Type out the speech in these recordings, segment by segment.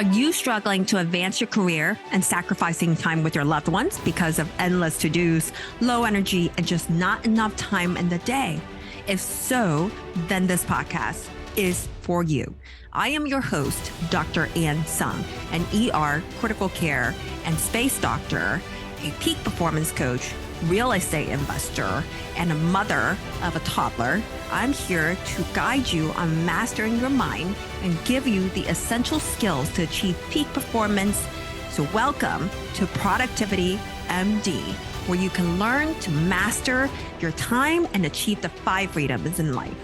Are you struggling to advance your career and sacrificing time with your loved ones because of endless to-dos, low energy, and just not enough time in the day? If so, then this podcast is for you. I am your host, Dr. Ann Sung, an ER, critical care, and space doctor, a peak performance coach, real estate investor, and a mother of a toddler. I'm here to guide you on mastering your mind and give you the essential skills to achieve peak performance. So welcome to Productivity MD, where you can learn to master your time and achieve the 5 freedoms in life.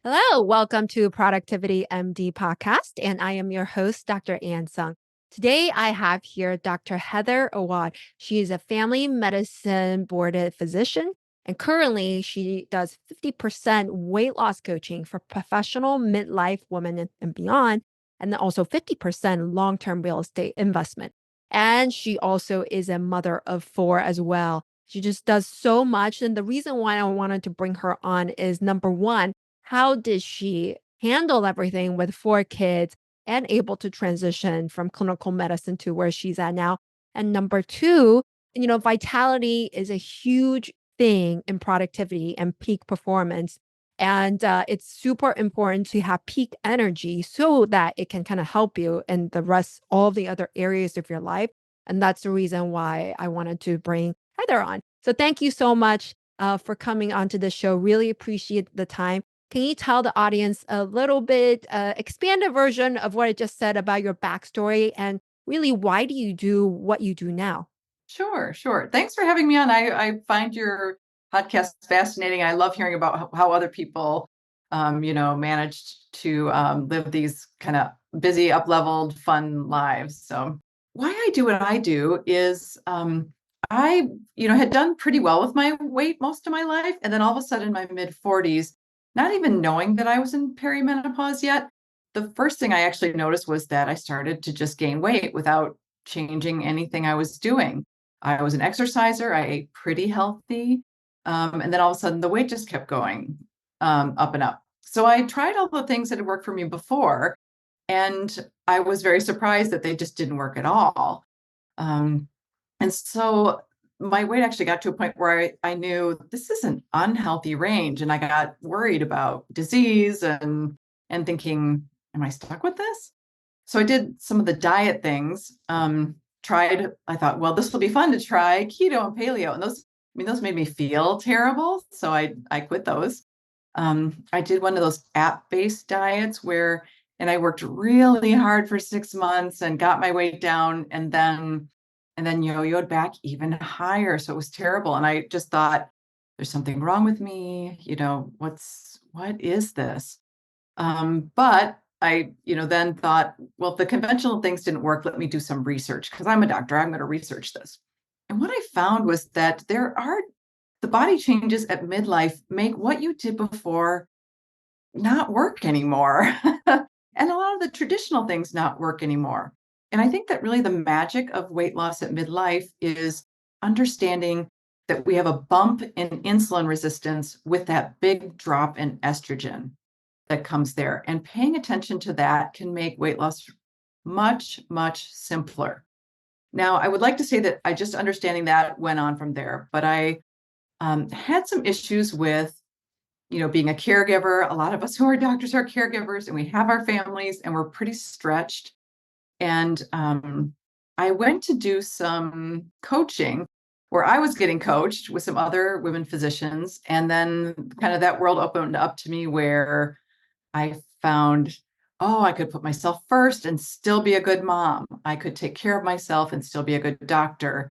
Hello, welcome to Productivity MD podcast, and I am your host, Dr. Ann Sung. Today, I have here Dr. Heather Awad. She is a family medicine boarded physician, and currently she does 50% weight loss coaching for professional midlife women and beyond, and then also 50% long-term real estate investment. And she also is a mother of 4 as well. She just does so much. And the reason why I wanted to bring her on is number one, how did she handle everything with 4 kids and able to transition from clinical medicine to where she's at now? And number two, vitality is a huge thing in productivity and peak performance. And it's super important to have peak energy so that it can kind of help you in the rest, all the other areas of your life. And that's the reason why I wanted to bring Heather on. So thank you so much for coming onto the show. Really appreciate the time. Can you tell the audience a little bit, expanded version of what I just said about your backstory and really why do you do what you do now? Sure. Thanks for having me on. I find your podcast fascinating. I love hearing about how other people, managed to live these kind of busy, up-leveled, fun lives. So why I do what I do is I, had done pretty well with my weight most of my life. And then all of a sudden in my mid-40s, not even knowing that I was in perimenopause yet, the first thing I actually noticed was that I started to just gain weight without changing anything I was doing. I was an exerciser. I ate pretty healthy. And then all of a sudden the weight just kept going up and up. So I tried all the things that had worked for me before, and I was very surprised that they just didn't work at all. And so my weight actually got to a point where I knew this is an unhealthy range. And I got worried about disease and thinking, am I stuck with this? So I did some of the diet things, I thought, well, this will be fun to try keto and paleo. And those made me feel terrible. So I quit those. I did one of those app-based diets and I worked really hard for 6 months and got my weight down and then yo-yoed back even higher. So it was terrible. And I just thought, there's something wrong with me. What is this? But I, then thought, well, if the conventional things didn't work, let me do some research because I'm a doctor. I'm going to research this. And what I found was that the body changes at midlife make what you did before not work anymore. And a lot of the traditional things not work anymore. And I think that really the magic of weight loss at midlife is understanding that we have a bump in insulin resistance with that big drop in estrogen that comes there. And paying attention to that can make weight loss much, much simpler. Now, I would like to say that I just understanding that went on from there, but I had some issues with being a caregiver. A lot of us who are doctors are caregivers and we have our families and we're pretty stretched. And I went to do some coaching where I was getting coached with some other women physicians. And then kind of that world opened up to me where I found, I could put myself first and still be a good mom. I could take care of myself and still be a good doctor.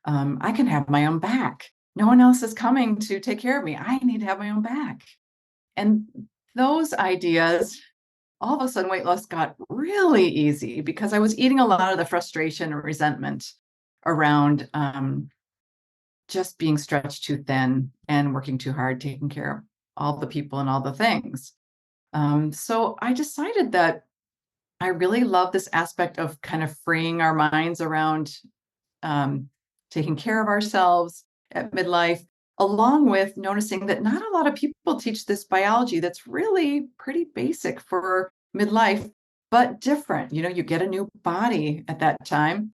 I can have my own back. No one else is coming to take care of me. I need to have my own back. And those ideas, all of a sudden weight loss got really easy because I was eating a lot of the frustration and resentment around just being stretched too thin and working too hard, taking care of all the people and all the things. So I decided that I really love this aspect of kind of freeing our minds around taking care of ourselves at midlife along with noticing that not a lot of people teach this biology that's really pretty basic for midlife, but different. You get a new body at that time.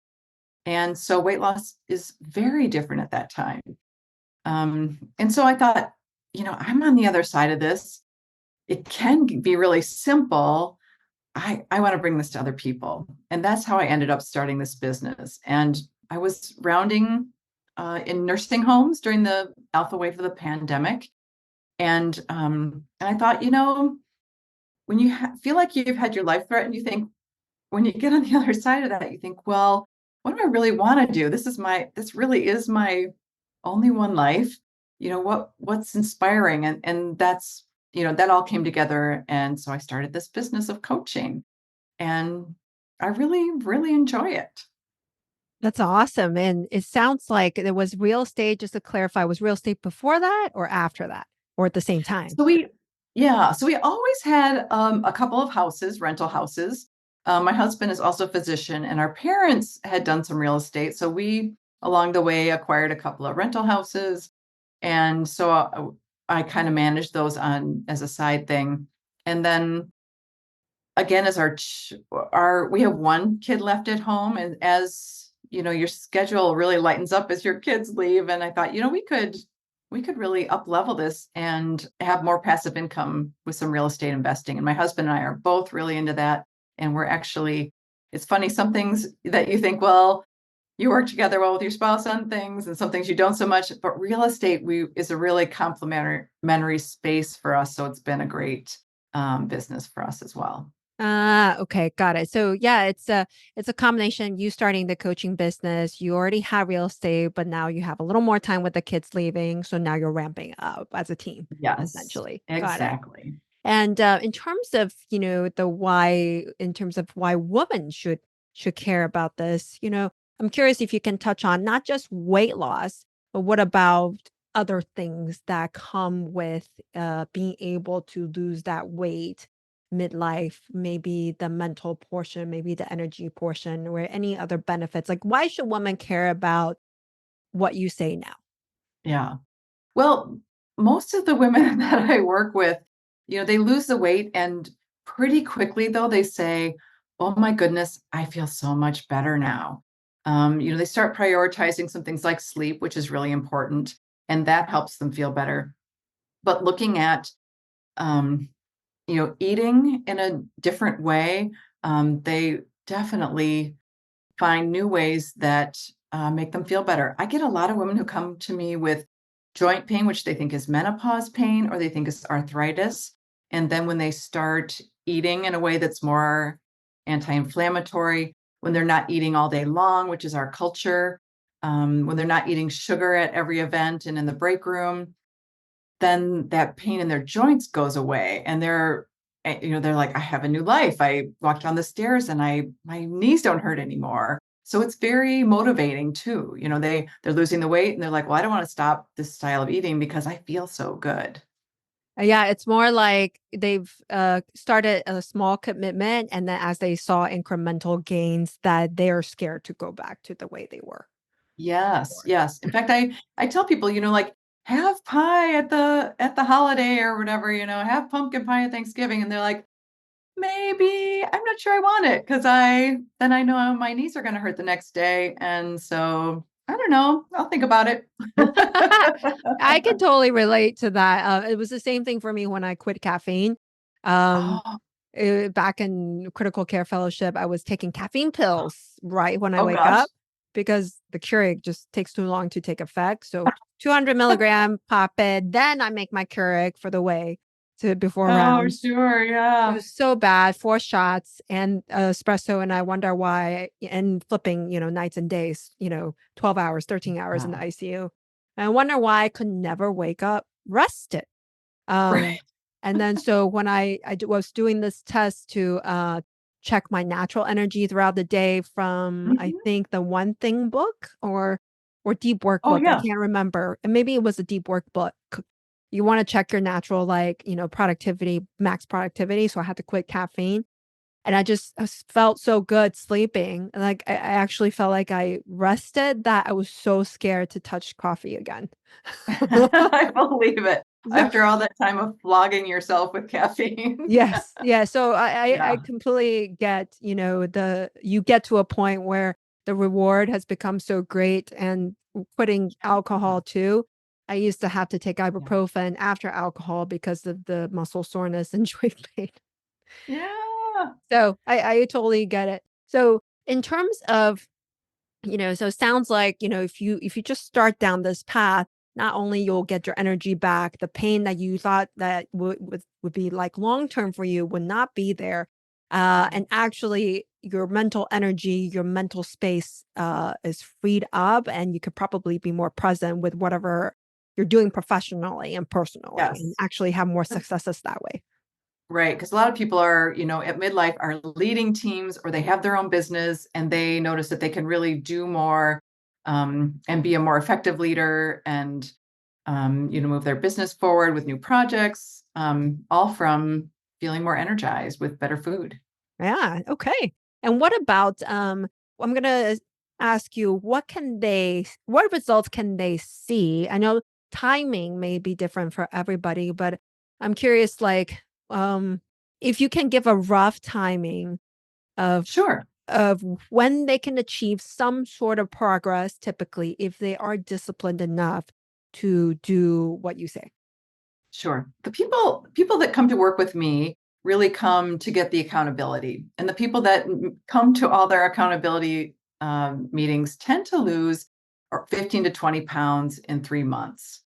And so weight loss is very different at that time. And so I thought, I'm on the other side of this. It can be really simple. I want to bring this to other people. And that's how I ended up starting this business. And I was rounding in nursing homes during the alpha wave of the pandemic. And I thought, when you feel like you've had your life threatened, you think, when you get on the other side of that, you think, well, what do I really want to do? This really is my only one life. What's inspiring? And that's, that all came together. And so I started this business of coaching, and I really, really enjoy it. That's awesome. And it sounds like there was real estate, just to clarify, was real estate before that or after that or at the same time? So we always had a couple of houses, rental houses. My husband is also a physician, and our parents had done some real estate. So we, along the way, acquired a couple of rental houses. And so I kind of managed those on as a side thing. And then again, as we have one kid left at home, and as your schedule really lightens up as your kids leave. And I thought, we could really up level this and have more passive income with some real estate investing. And my husband and I are both really into that. And it's funny, some things that you think, well, you work together well with your spouse on things, and some things you don't so much. But real estate is a really complementary space for us. So it's been a great business for us as well. Ah, okay, got it. So yeah, it's a combination. You starting the coaching business, you already have real estate, but now you have a little more time with the kids leaving. So now you're ramping up as a team, Yes, essentially. Got it. exactly. And in terms of, the why, in terms of why women should care about this, I'm curious if you can touch on not just weight loss, but what about other things that come with being able to lose that weight midlife, maybe the mental portion, maybe the energy portion, or any other benefits? Like, why should women care about what you say now? Yeah. Well, most of the women that I work with, they lose the weight, and pretty quickly though they say, "Oh my goodness, I feel so much better now." They start prioritizing some things like sleep, which is really important, and that helps them feel better. But looking at um, eating in a different way, they definitely find new ways that make them feel better. I get a lot of women who come to me with joint pain, which they think is menopause pain or they think is arthritis. And then when they start eating in a way that's more anti inflammatory, when they're not eating all day long, which is our culture, when they're not eating sugar at every event and in the break room, then that pain in their joints goes away, and they're like, I have a new life. I walked down the stairs and my knees don't hurt anymore. So it's very motivating too. They're losing the weight, and they're like, well, I don't want to stop this style of eating because I feel so good. Yeah, it's more like they've started a small commitment, and then as they saw incremental gains, that they're scared to go back to the way they were Yes, before. yes. In fact, I tell people, like, have pie at the holiday or whatever, have pumpkin pie at Thanksgiving. And they're like, maybe I'm not sure I want it, because I know my knees are going to hurt the next day. And so I don't know. I'll think about it. I can totally relate to that. It was the same thing for me when I quit caffeine. Um, Oh, Back in critical care fellowship, I was taking caffeine pills right when I oh wake gosh. up because the Keurig just takes too long to take effect. So 200 milligram pop it, then I make my Keurig for the way to before Oh, rounds. sure. It Yeah. was so bad, 4 shots and espresso, and I wonder why, and flipping, nights and days, 12 hours, 13 hours in the Wow. ICU. And I wonder why I could never wake up rested. Um, Right. and then so when was doing this test to check my natural energy throughout the day from, I Mhm. think, the One Thing book or Deep Work Oh, book. I yeah. can't remember. And maybe it was a Deep Work book. You want to check your natural, like, productivity, max productivity. So I had to quit caffeine. And felt so good sleeping. Like I actually felt like I rested that I was so scared to touch coffee again. I believe it. So After all that time of flogging yourself with caffeine. yes, yeah. So I Yeah. completely get, you get to a point where the reward has become so great and quitting alcohol too. I used to have to take Yeah. ibuprofen after alcohol because of the muscle soreness and joint pain. Yeah. So I totally get it. So in terms of, so it sounds like, if you just start down this path, not only you'll get your energy back, the pain that you thought that would be like long term for you would not be there. And actually your mental energy, your mental space is freed up and you could probably be more present with whatever you're doing professionally and personally and Yes. actually have more successes that way. Right. Because a lot of people are, at midlife are leading teams or they have their own business and they notice that they can really do more and be a more effective leader and, move their business forward with new projects, all from feeling more energized with better food. Yeah, okay. And what about, I'm gonna ask you, what results can they see? I know timing may be different for everybody, but I'm curious, like, um, if you can give a rough timing of Sure. of when they can achieve some sort of progress, typically, if they are disciplined enough to do what you say. Sure. The people that come to work with me really come to get the accountability. And the people that come to all their accountability meetings tend to lose 15 to 20 pounds in 3 months.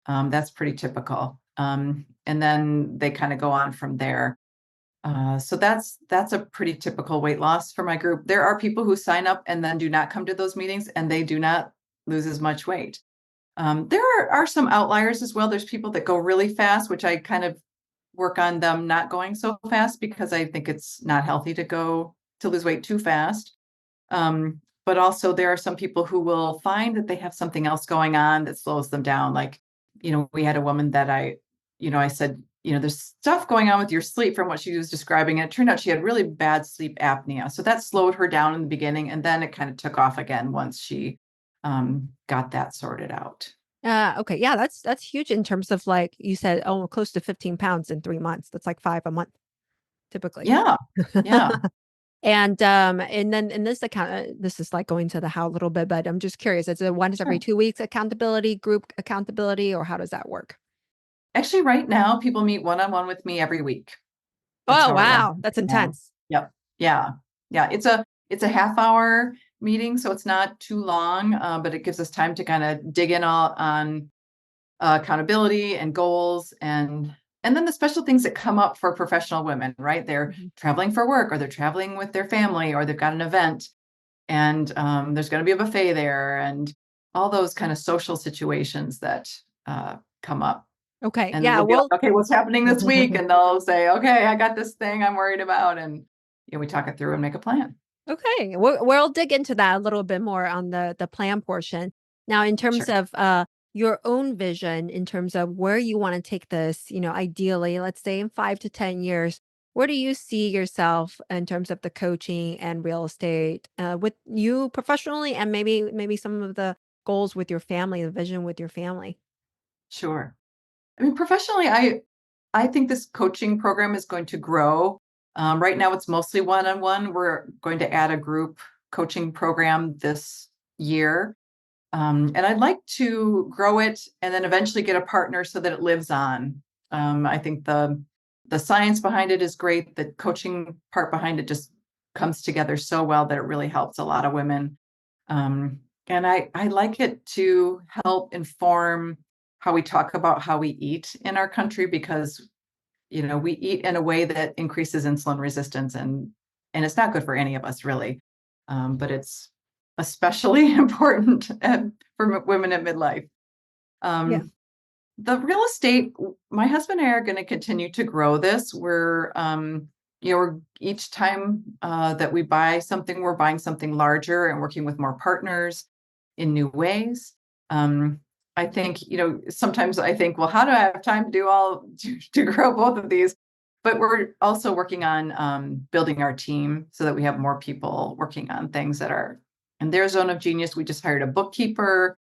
That's pretty typical. And then they kind of go on from there. So that's a pretty typical weight loss for my group. There are people who sign up and then do not come to those meetings and they do not lose as much weight. There are some outliers as well. There's people that go really fast, which I kind of work on them not going so fast because I think it's not healthy to lose weight too fast. But also there are some people who will find that they have something else going on that slows them down. Like, we had a woman that I said, there's stuff going on with your sleep from what she was describing. And it turned out she had really bad sleep apnea. So that slowed her down in the beginning. And then it kind of took off again once she got that sorted out. Okay, yeah, that's huge in terms of like you said, oh, close to 15 pounds in 3 months. That's like 5 a month typically. Yeah. Yeah. And then in this account, this is like going to the how a little bit, but I'm just curious, is it once every Sure. 2 weeks accountability, group accountability, or how does that work? Actually, right now, people meet one-on-one with me every week. That's Oh, how it runs wow, that's right now. intense. Yep. Yeah. Yeah. It's a half-hour meeting, so it's not too long, but it gives us time to kind of dig in all on accountability and goals and then the special things that come up for professional women, right? They're Mhm. traveling for work or they're traveling with their family or they've got an event and there's going to be a buffet there and all those kind of social situations that come up. Okay, And yeah, we'll be well, like, okay, what's happening this week? And they'll say, okay, I got this thing I'm worried about. And we talk it through and make a plan. okay, we'll dig into that a little bit more on the plan portion. Now, in terms Sure. of your own vision, in terms of where you want to take this, ideally, let's say in 5 to 10 years, where do you see yourself in terms of the coaching and real estate with you professionally, and maybe some of the goals with your family, the vision with your family? Sure. I mean, professionally, I think this coaching program is going to grow. Right now, it's mostly one-on-one. We're going to add a group coaching program this year. And I'd like to grow it and then eventually get a partner so that it lives on. I think the science behind it is great. The coaching part behind it just comes together so well that it really helps a lot of women. And I like it to help inform how we talk about how we eat in our country because we eat in a way that increases insulin resistance and it's not good for any of us really. But it's especially important for women at midlife. Yeah. Um, the real estate, my husband and I are going to continue to grow this. We're each time that we buy something, we're buying something larger and working with more partners in new ways. Um, I think, sometimes I think, well, how do I have time to do to grow both of these? but we're also working on building our team so that we have more people working on things that are in their zone of genius. We just hired a bookkeeper.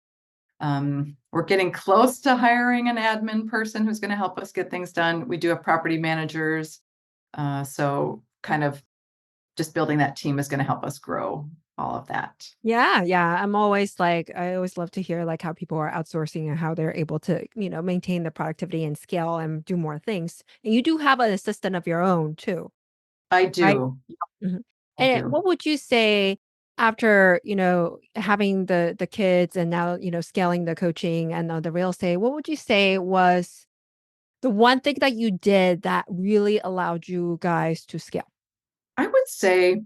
We're getting close to hiring an admin person who's going to help us get things done. We do have property managers. So kind of just building that team is going to help us grow all of that. Yeah, yeah. I'm always like, I always love to hear like how people are outsourcing and how they're able to, maintain the productivity and scale and do more things. And you do have an assistant of your own too, I right? do. Mhm. I And do. what would you say after, having the kids and now, scaling the coaching and the real estate, what would you say was the one thing that you did that really allowed you guys to scale? I would say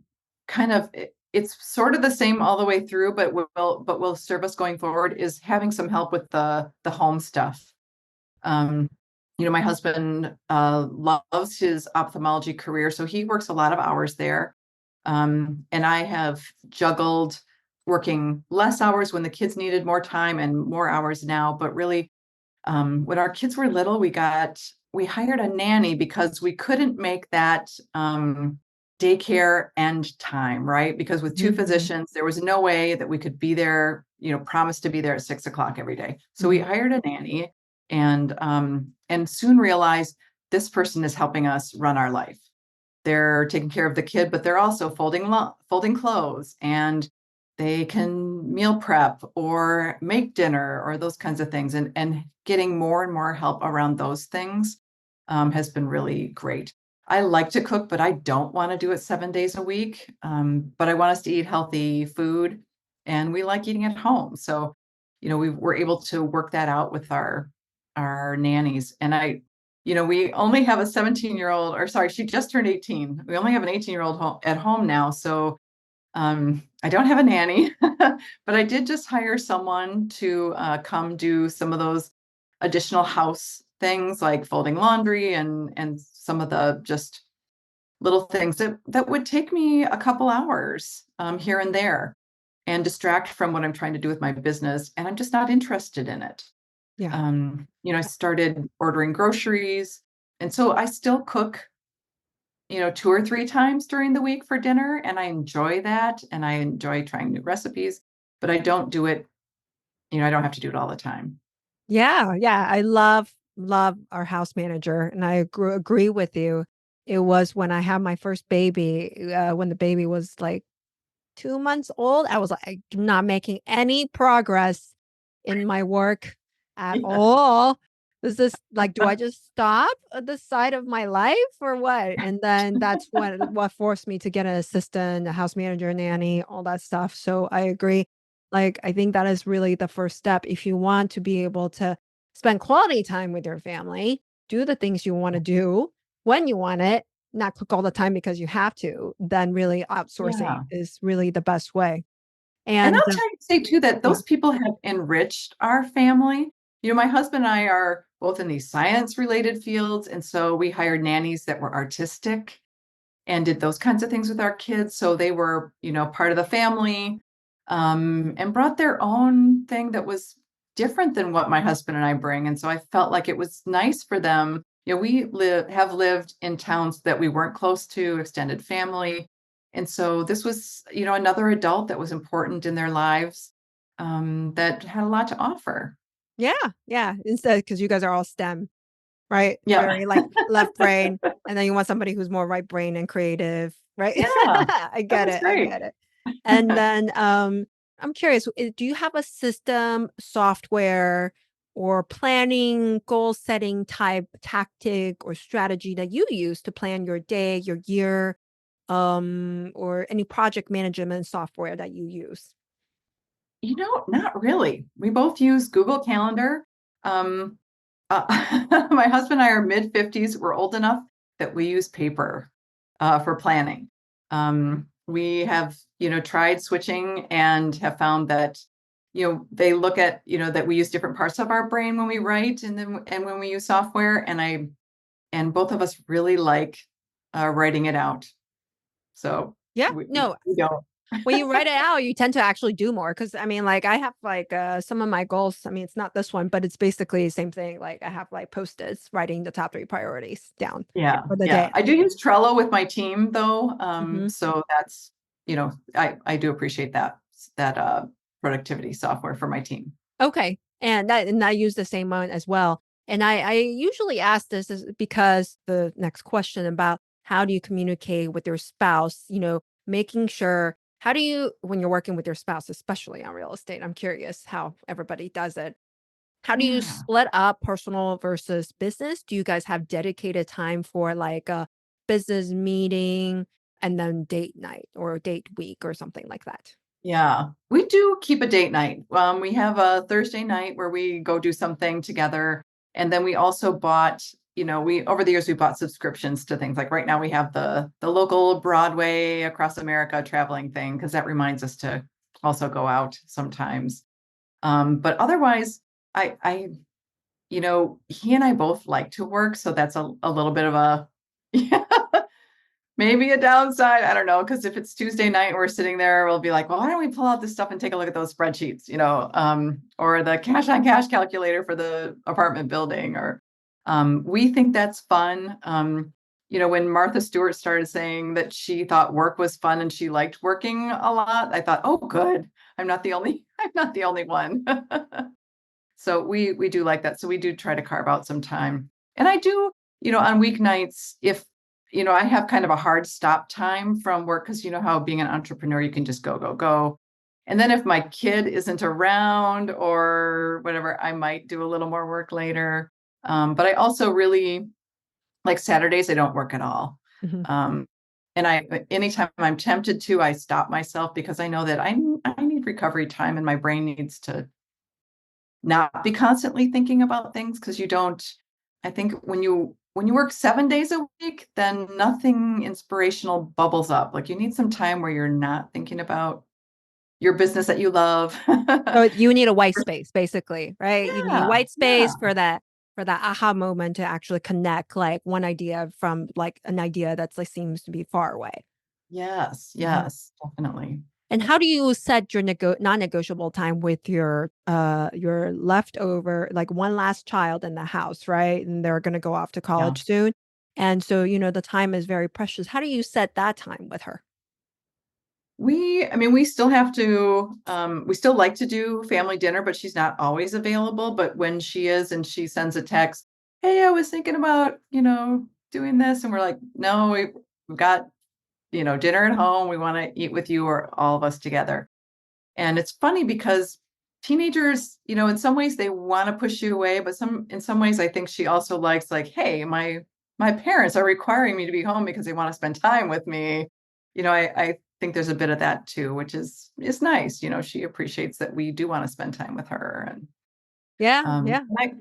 kind of it's sort of the same all the way through, but will serve us going forward is having some help with the home stuff. Um, my husband loves his ophthalmology career, so he works a lot of hours there. And I have juggled working less hours when the kids needed more time and more hours now. But really, when our kids were little, we hired a nanny because we couldn't make that daycare end time, right? Because with two Mhm, physicians, there was no way that we could be there, promise to be there at 6 o'clock every day. So we mhm. hired a nanny and soon realized this person is helping us run our life. They're taking care of the kid, but they're also folding clothes, and they can meal prep or make dinner or those kinds of things. And getting more and more help around those things has been really great. I like to cook, but I don't want to do it 7 days a week. But I want us to eat healthy food, and we like eating at home. So, we were able to work that out with our nannies. And we only have a 17-year-old, or sorry, she just turned 18. We only have an 18-year-old at home now. So I don't have a nanny, but I did just hire someone to come do some of those additional house things like folding laundry and some of the just little things that would take me a couple hours here and there and distract from what I'm trying to do with my business. And I'm just not interested in it. Yeah. I started ordering groceries. And so I still cook, 2 or 3 times during the week for dinner. And I enjoy that. And I enjoy trying new recipes, but I don't do it, I don't have to do it all the time. Yeah, yeah, I love our house manager, and I agree with you. It was when I had my first baby, when the baby was, like, 2 months old, I was like, "I'm not making any progress in my work at Yeah. all. Is this like, do I just stop at the side of my life or what?" And then that's what forced me to get an assistant, a house manager, nanny, all that stuff. So I agree. Like, I think that is really the first step if you want to be able to spend quality time with your family, do the things you wanna do when you want it, not cook all the time because you have to, then really outsourcing Yeah. is really the best way. And And, I'll say too that yeah, those people have enriched our family. My husband and I are both in these science related fields. And so we hired nannies that were artistic and did those kinds of things with our kids. So they were, part of the family, and brought their own thing that was different than what my husband and I bring. And so I felt like it was nice for them. We have lived in towns that we weren't close to, extended family. And so this was, another adult that was important in their lives, that had a lot to offer. yeah, yeah, instead because you guys are all STEM, right? Yeah. Very, like, left brain, and then you want somebody who's more right brain and creative, right? Yeah. I That get was it, I great. get it. And then, I'm curious, do you have a system, software, or planning, goal setting type tactic or strategy that you use to plan your day, your year, or any project management software that you use? Not really. We both use Google Calendar. Um, my husband and I are mid-50s. We're old enough that we use paper for planning. We have, tried switching and have found that, they look at, that we use different parts of our brain when we write and when we use software. And both of us really like writing it out. So Yeah, we, no, we don't. when you write it out, you tend to actually do more. Cause I mean, like I have like some of my goals. I mean, it's not this one, but it's basically the same thing. Like I have like post-its writing the top 3 priorities down Yeah, for the yeah. day. I do use Trello with my team though. Mhm. So that's, I do appreciate that productivity software for my team. Okay. And I use the same one as well. And I usually ask this is because the next question about how do you communicate with your spouse, making sure how do you when you're working with your spouse, especially on real estate? I'm curious how everybody does it. How do you Yeah. split up personal versus business? Do you guys have dedicated time for like a business meeting and then date night or date week or something like that? Yeah, we do keep a date night. We have a Thursday night where we go do something together. And then we also bought, we over the years we bought subscriptions to things like right now we have the local Broadway across America traveling thing because that reminds us to also go out sometimes. But otherwise, he and I both like to work, so that's a little bit of a maybe a downside. I don't know, because if it's Tuesday night and we're sitting there, we'll be like, well, why don't we pull out this stuff and take a look at those spreadsheets, or the cash on cash calculator for the apartment building, or we think that's fun. When Martha Stewart started saying that she thought work was fun and she liked working a lot, I thought, oh, good. I'm not the only one. So we do like that. So we do try to carve out some time. And I do, on weeknights, if I have kind of a hard stop time from work because you know how being an entrepreneur, you can just go, go, go. And then if my kid isn't around or whatever, I might do a little more work later. But I also really like Saturdays, I don't work at all. Mhm. Um, and anytime I'm tempted to, I stop myself because I know that I need recovery time and my brain needs to not be constantly thinking about things because you don't I think when you work 7 days a week, then nothing inspirational bubbles up. Like you need some time where you're not thinking about your business that you love. So you need a white space, basically, right? You need Yeah, white yeah. space for that aha moment to actually connect like one idea from like an idea that's like seems to be far away. Yes, Mhm. yes, definitely. And how do you set your non-negotiable time with your leftover like one last child in the house, right? And they're going to go off to Yeah. college soon. And so, the time is very precious. How do you set that time with her? I mean, we still have to, we still like to do family dinner, but she's not always available. But when she is and she sends a text, hey, I was thinking about, doing this. And we're like, no, we've got, dinner at home. We want to eat with you or all of us together. And it's funny because teenagers, in some ways they want to push you away, but in some ways I think she also likes like, hey, my parents are requiring me to be home because they want to spend time with me. I think there's a bit of that too, which is nice. She appreciates that we do want to spend time with her. And Yeah, um yeah. and I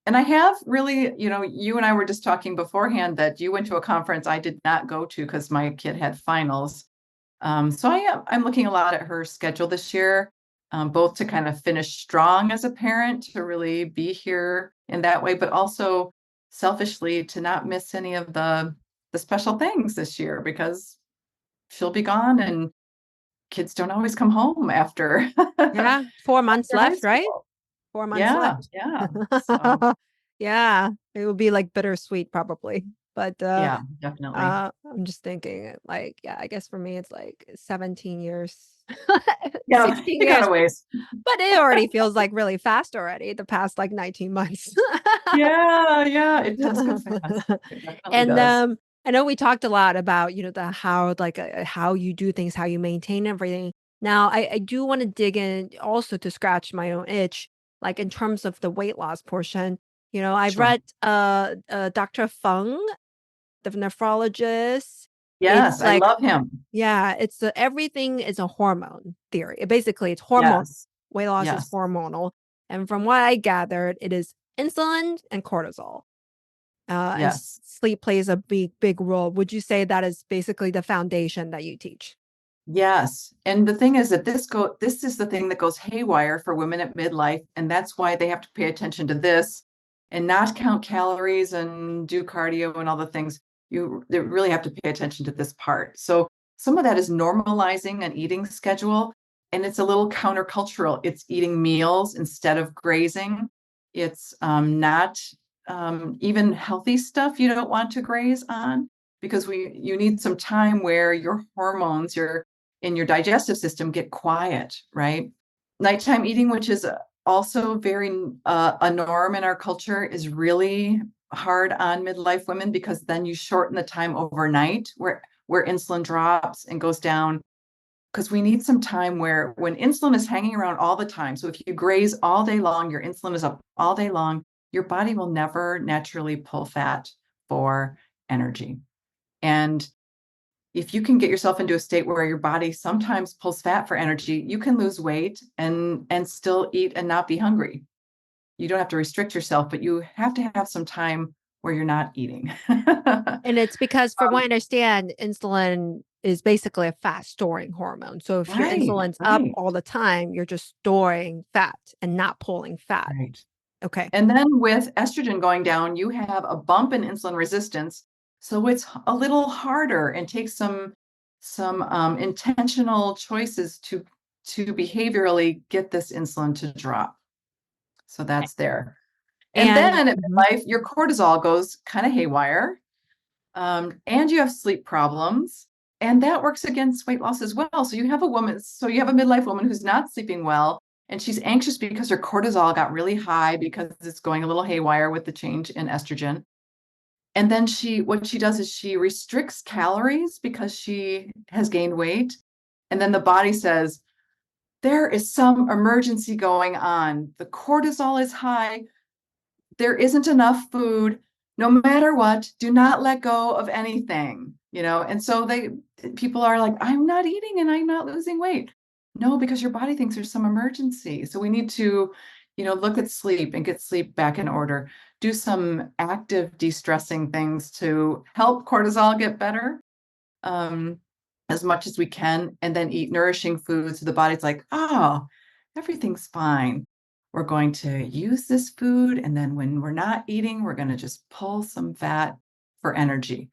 and I have really, you and I were just talking beforehand that you went to a conference I did not go to because my kid had finals. So I'm looking a lot at her schedule this year, both to kind of finish strong as a parent, to really be here in that way, but also selfishly to not miss any of the special things this year because she'll be gone and kids don't always come home after Yeah, 4 months after high left, right? school. 4 months Yeah, left. yeah. So Yeah, it would be, like, bittersweet probably, but, yeah, definitely. I'm just thinking, like, yeah, I guess for me, it's, like, 17 years, Yeah, 16 you got years, a ways. but it already feels, like, really fast already, the past, like, 19 months. Yeah, yeah, it does go fast. It definitely And, does. I know we talked a lot about, the how, like, how you do things, how you maintain everything. Now, I do wanna dig in also to scratch my own itch, like, in terms of the weight loss portion. I've Sure. read, Dr. Fung, the nephrologist. It's Yes, I like love him. yeah, it's everything is a hormone theory. Basically, it's hormone Yes. weight loss is Yes. hormonal, and from what I gathered, it is insulin and cortisol. And Yes. sleep plays a big role. Would you say that is basically the foundation that you teach? Yes. And the thing is that this is the thing that goes haywire for women at midlife, and that's why they have to pay attention to this and not count calories and do cardio and all the things. They really have to pay attention to this part. So some of that is normalizing an eating schedule, and it's a little countercultural. It's eating meals instead of grazing. It's not even healthy stuff you don't want to graze on, because you need some time where your hormones, your in your digestive system get quiet, right? Nighttime eating, which is also very a norm in our culture, is really hard on midlife women, because then you shorten the time overnight where insulin drops and goes down, because we need some time where when insulin is hanging around all the time. So if you graze all day long, your insulin is up all day long, your body will never naturally pull fat for energy. And if you can get yourself into a state where your body sometimes pulls fat for energy, you can lose weight and still eat and not be hungry. You don't have to restrict yourself, but you have to have some time where you're not eating. And it's because, from what I understand, insulin is basically a fat storing hormone. So if your Right, insulin's up right, all the time, you're just storing fat and not pulling fat. right. Okay. And then with estrogen going down, you have a bump in insulin resistance. So it's a little harder and takes some intentional choices to behaviorally get this insulin to drop. So that's there. And And then at midlife, your cortisol goes kind of haywire, and you have sleep problems, and that works against weight loss as well. So you have a midlife woman who's not sleeping well, and she's anxious because her cortisol got really high because it's going a little haywire with the change in estrogen. And then what she does is she restricts calories because she has gained weight. And then the body says, there is some emergency going on. The cortisol is high. There isn't enough food. No matter what, do not let go of anything, And so people are like, I'm not eating and I'm not losing weight. No, because your body thinks there's some emergency. So we need to, look at sleep and get sleep back in order. Do some active de-stressing things to help cortisol get better, um, as much as we can, and then eat nourishing food. So the body's like, oh, everything's fine. We're going to use this food. And then when we're not eating, we're going to just pull some fat for energy.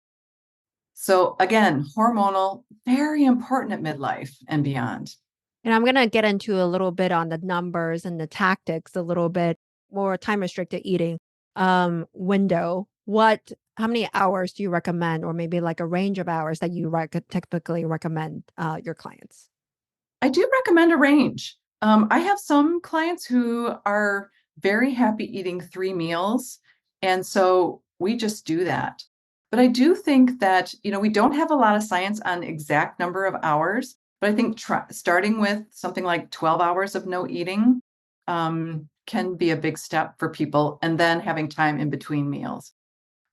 So again, hormonal, very important at midlife and beyond. And I'm going to get into a little bit on the numbers and the tactics, a little bit more time restricted eating window. How many hours do you recommend, or maybe like a range of hours that you typically recommend your clients? I do recommend a range. I have some clients who are very happy eating 3 meals. And so we just do that. But I do think that, we don't have a lot of science on the exact number of hours, but I think starting with something like 12 hours of no eating can be a big step for people, and then having time in between meals.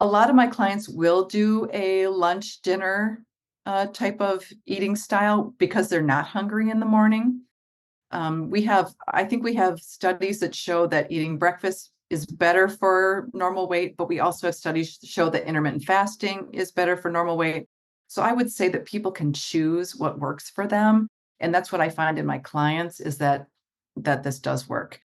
A lot of my clients will do a lunch dinner type of eating style because they're not hungry in the morning. I think we have studies that show that eating breakfast is better for normal weight, but we also have studies that show that intermittent fasting is better for normal weight. So I would say that people can choose what works for them. And that's what I find in my clients, is that this does work.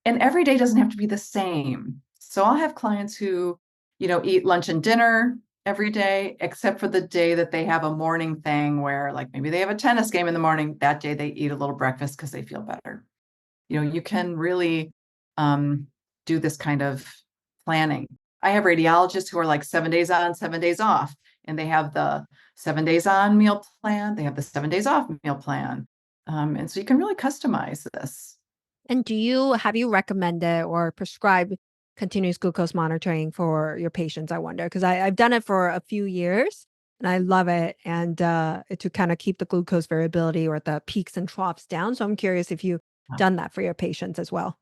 And every day doesn't have to be the same. So I'll have clients who, eat lunch and dinner every day, except for the day that they have a morning thing where, like, maybe they have a tennis game in the morning. That day they eat a little breakfast because they feel better. You can really do this kind of planning. I have radiologists who are like 7 days on, 7 days off, and they have the 7 days on meal plan. They have the 7 days off meal plan. And so you can really customize this. And have you recommended or prescribed continuous glucose monitoring for your patients? I wonder, because I've done it for a few years and I love it. And to kind of keep the glucose variability or the peaks and troughs down. So I'm curious if you've done that for your patients as well.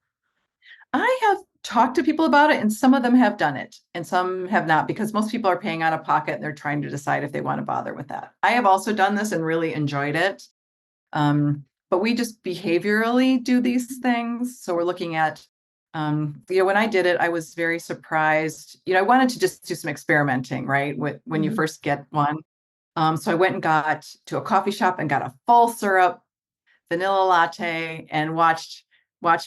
I have talked to people about it, and some of them have done it and some have not, because most people are paying out of pocket and they're trying to decide if they want to bother with that. I have also done this and really enjoyed it. But we just behaviorally do these things. So we're looking at, when I did it, I was very surprised. I wanted to just do some experimenting, right? When you Mhm. first get one. So I went and got to a coffee shop and got a full syrup vanilla latte and watched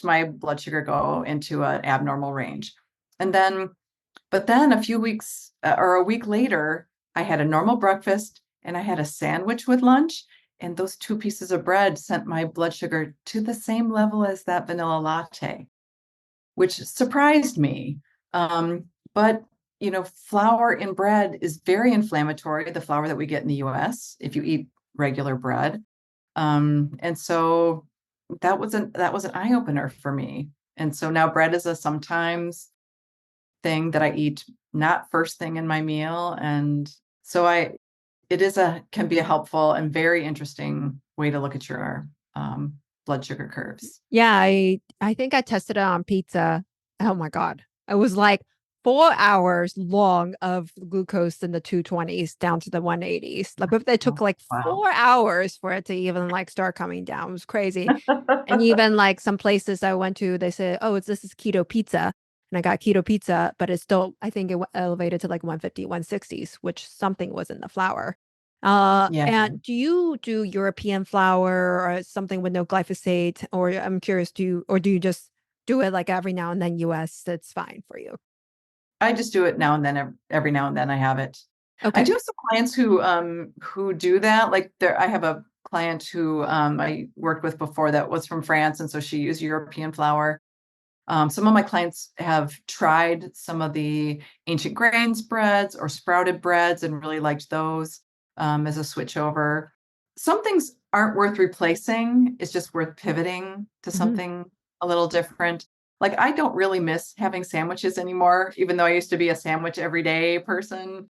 my blood sugar go into an abnormal range. But then a few weeks or a week later, I had a normal breakfast and I had a sandwich with lunch, and those two pieces of bread sent my blood sugar to the same level as that vanilla latte, which surprised me. Um, but flour in bread is very inflammatory, the flour that we get in the US if you eat regular bread. And so that was an eye opener for me. And so now bread is a sometimes thing that I eat, not first thing in my meal. And so it is can be a helpful and very interesting way to look at your blood sugar curves. Yeah, I think I tested it on pizza. Oh my God. It was like 4 hours long of glucose in the 220s down to the 180s. Like, but it took Oh, like wow. 4 hours for it to even like start coming down. It was crazy. And even like some places I went to, they said, "Oh, this is keto pizza." And I got keto pizza, but it's still, I think it elevated to like 150, 160s, which something was in the flour. Yeah. And do you do European flour or something with no glyphosate? Or I'm curious, do you just do it like every now and then US, that's fine for you? I just do it now and then. Every now and then I have it. I do Okay. have some clients who do that. Like I have a client who I worked with before that was from France, and so she used European flour. Some of my clients have tried some of the ancient grains breads or sprouted breads and really liked those as a switch over. Some things aren't worth replacing. It's just worth pivoting to Mhm. something a little different. Like I don't really miss having sandwiches anymore, even though I used to be a sandwich every day person.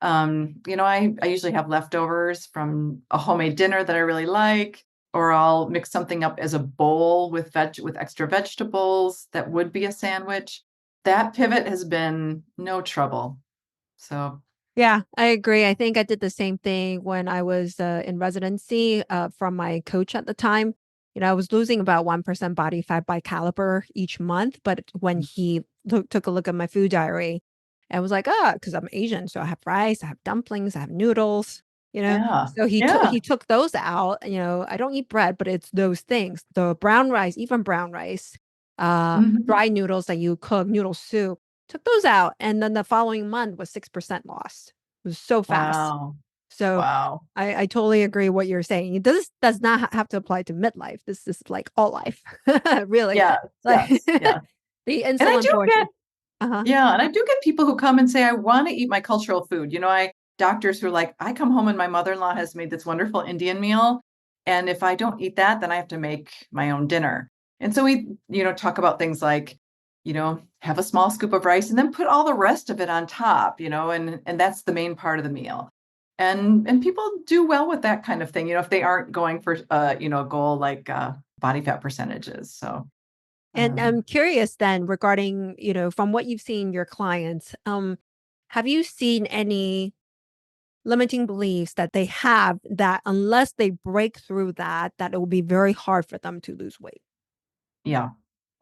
I usually have leftovers from a homemade dinner that I really like, or I'll mix something up as a bowl with extra vegetables that would be a sandwich. That pivot has been no trouble. So, Yeah, I agree. I think I did the same thing when I was in residency from my coach at the time. I was losing about 1% body fat by caliber each month. But when he took a look at my food diary and was like, because I'm Asian, so I have rice, I have dumplings, I have noodles, you know. yeah. So Yeah. he took those out. I don't eat bread, but it's those things. The brown rice, even brown rice, Mhm. dry noodles that you cook, noodle soup, took those out, and then the following month was 6% lost. It was so fast. Wow. So Wow. I totally agree what you're saying. This does not have to apply to midlife. This is like all life, really. Yes. Like Yes. Yeah. the And I insulin do get portion. Uh-huh. Yeah, and I do get people who come and say, I want to eat my cultural food. I doctors who are like, I come home and my mother-in-law has made this wonderful Indian meal. And if I don't eat that, then I have to make my own dinner. And so we, talk about things like, have a small scoop of rice and then put all the rest of it on top, and that's the main part of the meal. And people do well with that kind of thing, if they aren't going for a goal like body fat percentages. So And um I'm curious then regarding, from what you've seen your clients, have you seen any limiting beliefs that they have that unless they break through that it will be very hard for them to lose weight? Yeah.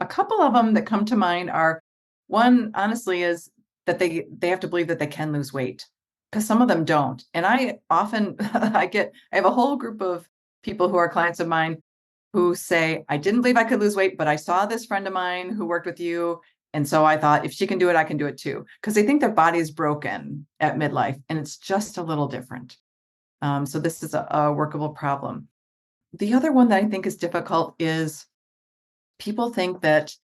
A couple of them that come to mind are one, honestly, is that they have to believe that they can lose weight because some of them don't. And I often I have a whole group of people who are clients of mine who say, I didn't believe I could lose weight, but I saw this friend of mine who worked with you. And so I thought if she can do it, I can do it too. Because they think their body is broken at midlife and it's just a little different. So this is a workable problem. The other one that I think is difficult is people think that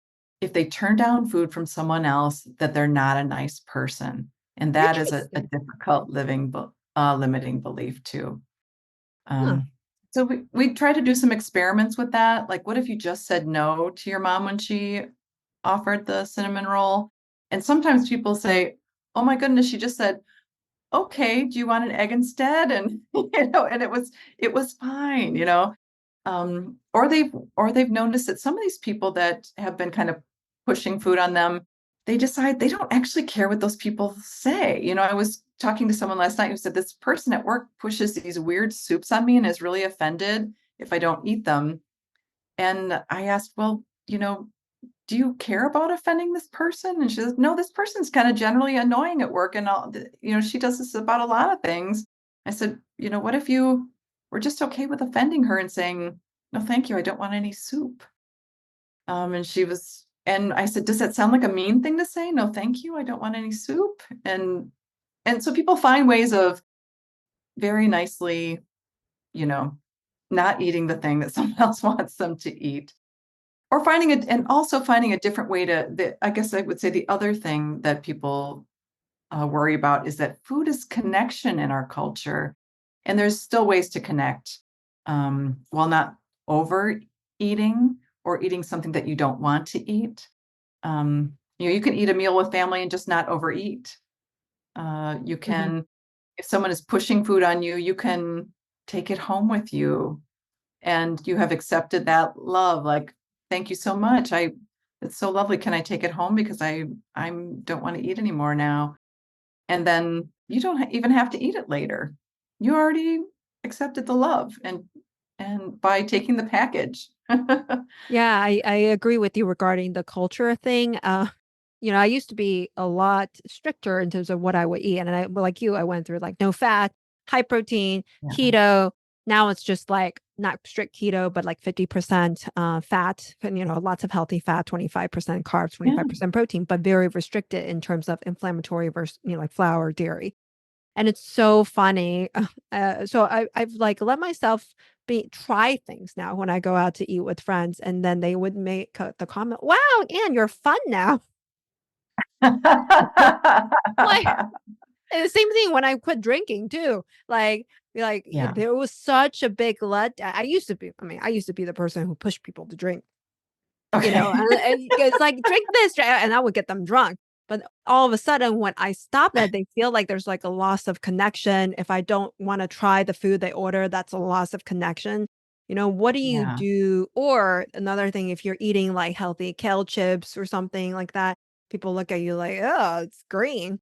if they turn down food from someone else, that they're not a nice person. And that is a Interesting. difficult limiting belief too. Huh. So we try to do some experiments with that. Like, what if you just said no to your mom when she offered the cinnamon roll? And sometimes people say, "Oh my goodness, she just said, okay, do you want an egg instead?" And and it was fine, or they've noticed that some of these people that have been kind of pushing food on them, they decide they don't actually care what those people say. I was talking to someone last night who said this person at work pushes these weird soups on me and is really offended if I don't eat them. And I asked, well, do you care about offending this person? And she says, no, this person's kind of generally annoying at work. And she does this about a lot of things. I said, what if you were just okay with offending her and saying, no, thank you, I don't want any soup. And I said, does that sound like a mean thing to say? No, thank you, I don't want any soup. And so people find ways of very nicely, you know, not eating the thing that someone else wants them to eat. Or finding it, and also finding a different way I guess I would say the other thing that people worry about is that food is connection in our culture. And there's still ways to connect while not overeating or eating something that you don't want to eat. You can eat a meal with family and just not overeat. You Mhm. can, if someone is pushing food on you, you can take it home with you and you have accepted that love. Like, thank you so much. It's so lovely. Can I take it home? Because I don't want to eat anymore now. And then you don't even have to eat it later. You already accepted the love and by taking the package. Yeah, I agree with you regarding the culture thing. I used to be a lot stricter in terms of what I would eat, and like you, I went through like no fat, high protein, Yeah. keto. Now it's just like not strict keto, but like 50% fat, and lots of healthy fat, 25% carbs, Yeah. 25% protein, but very restricted in terms of inflammatory versus like flour, dairy. And it's so funny. So I've like let myself try things now when I go out to eat with friends, and then they would make the comment, "Wow, Anne, you're fun now." Like and the same thing when I quit drinking too. Yeah. There was such a big I used to be. I mean, I used to be the person who pushed people to drink. Okay. And it's like, "Drink this," and I would get them drunk. But all of a sudden, when I stop that, they feel like there's, like, a loss of connection. If I don't wanna try the food they order, that's a loss of connection. What do you Yeah. do? Or another thing, if you're eating, like, healthy kale chips or something like that, people look at you like, "Oh, it's green."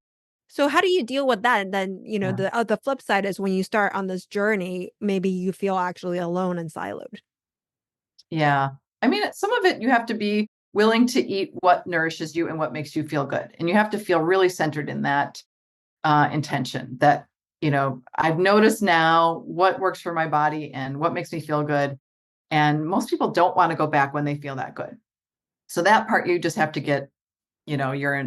So how do you deal with that? And then, Yeah. the flip side is when you start on this journey, maybe you feel actually alone and siloed. Yeah. I mean, some of it you have to be willing to eat what nourishes you and what makes you feel good. And you have to feel really centered in that intention that, I've noticed now what works for my body and what makes me feel good. And most people don't want to go back when they feel that good. So that part you just have to you're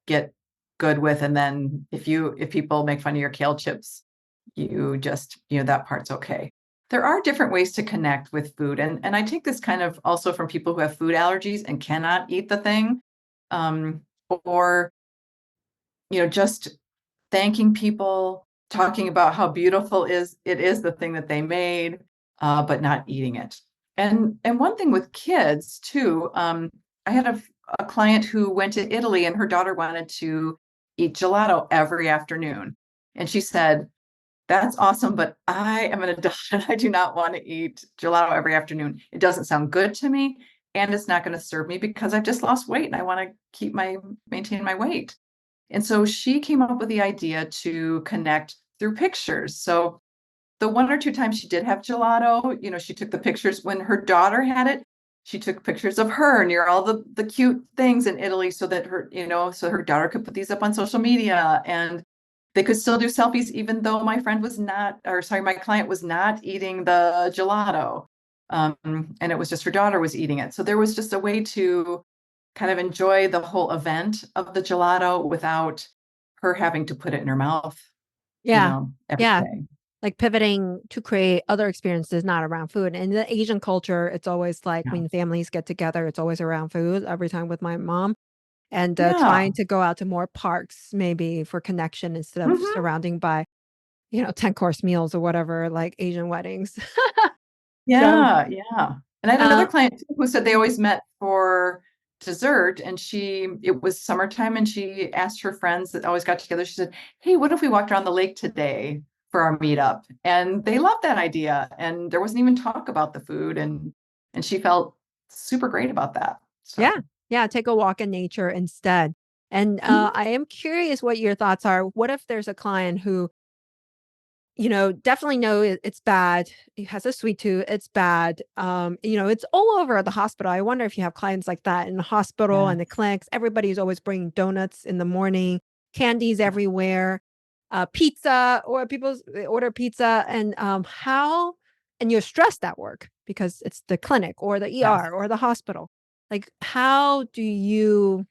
get good with. And then if people make fun of your kale chips, you just, that part's okay. There are different ways to connect with food. And I take this kind of also from people who have food allergies and cannot eat the thing. Um, or, just thanking people, talking about how beautiful it is the thing that they made, but not eating it. And one thing with kids too, I had a client who went to Italy and her daughter wanted to eat gelato every afternoon. And she said, "That's awesome, but I am an adult and I do not want to eat gelato every afternoon. It doesn't sound good to me, and it's not going to serve me because I've just lost weight and I want to maintain my weight." And so she came up with the idea to connect through pictures. So the one or two times she did have gelato, she took the pictures when her daughter had it. She took pictures of her near all the cute things in Italy so that so her daughter could put these up on social media and they could still do selfies even though my client was not eating the gelato. And it was just her daughter was eating it. So there was just a way to kind of enjoy the whole event of the gelato without her having to put it in her mouth, Yeah. every Yeah. day. Like pivoting to create other experiences not around food. In the Asian culture, it's always like Yeah. when families get together, it's always around food every time with my mom. And Yeah. trying to go out to more parks maybe for connection instead of Mhm. surrounding by, 10-course meals or whatever, like Asian weddings. So, Yeah, yeah. And I had another uh, client too who said they always met for dessert and it was summertime and she asked her friends that always got together. She said, "Hey, what if we walked around the lake today for our meetup?" And they loved that idea. And there wasn't even talk about the food and she felt super great about that. yeah. So, Yeah, take a walk in nature instead. And mhm, I am curious what your thoughts are. What if there's a client who definitely know it's bad. He has a sweet tooth. It's bad. It's all over at the hospital. I wonder if you have clients like that in the hospital and the yes. clinics. Everybody's always bringing donuts in the morning, candies Yeah. everywhere, pizza, or they order pizza, and and you're stressed at work because it's the clinic or the Yes. ER or the hospital. Like, how do you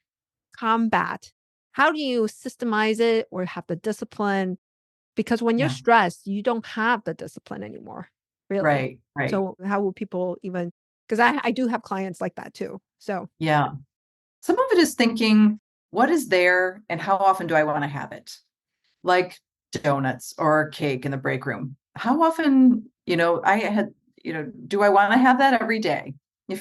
combat? How do you systemize it or have the discipline because when you're Yeah. stressed, you don't have the discipline anymore, really. Right. Right. So how will people even, because I do have clients like that too. So Yeah. Some of it is thinking, what is there and how often do I want to have it? Like donuts or cake in the break room. How often, do I want to have that every day? If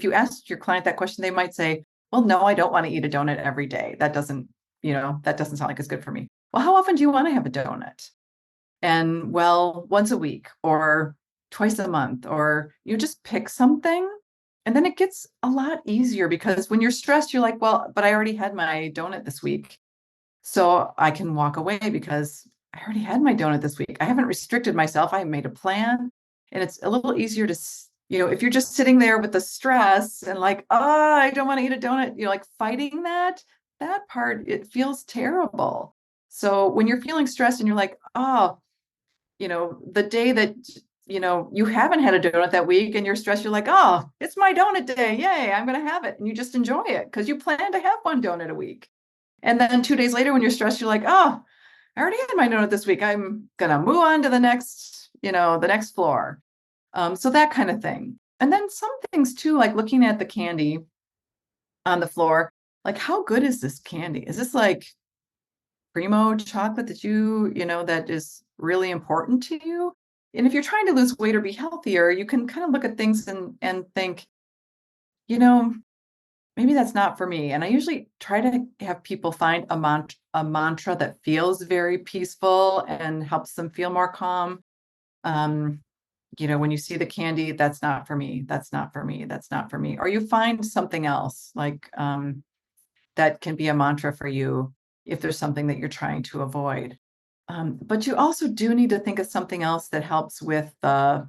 you asked your client that question, they might say, well, no, I don't want to eat a donut every day. That doesn't sound like it's good for me. Well, how often do you want to have a donut? And well, once a week or twice a month, or you just pick something. And then it gets a lot easier because when you're stressed, you're like, well, but I already had my donut this week. So I can walk away because I already had my donut this week. I haven't restricted myself. I made a plan. And it's a little easier to, if you're just sitting there with the stress and like, oh, I don't want to eat a donut, you're like fighting that part, it feels terrible. So when you're feeling stressed and you're like, oh, the day that, you haven't had a donut that week and you're stressed, you're like, oh, it's my donut day. Yay, I'm going to have it. And you just enjoy it because you plan to have one donut a week. And then 2 days later, when you're stressed, you're like, oh, I already had my donut this week. I'm going to move on to the next floor. So that kind of thing. And then some things too, like looking at the candy on the floor, like how good is this candy? Is this like primo chocolate that is really important to you? And if you're trying to lose weight or be healthier, you can kind of look at things and think, you know, maybe that's not for me. And I usually try to have people find a mantra that feels very peaceful and helps them feel more calm. Um, when you see the candy, that's not for me. That's not for me. That's not for me. Or you find something else like that can be a mantra for you if there's something that you're trying to avoid. But you also do need to think of something else that helps with that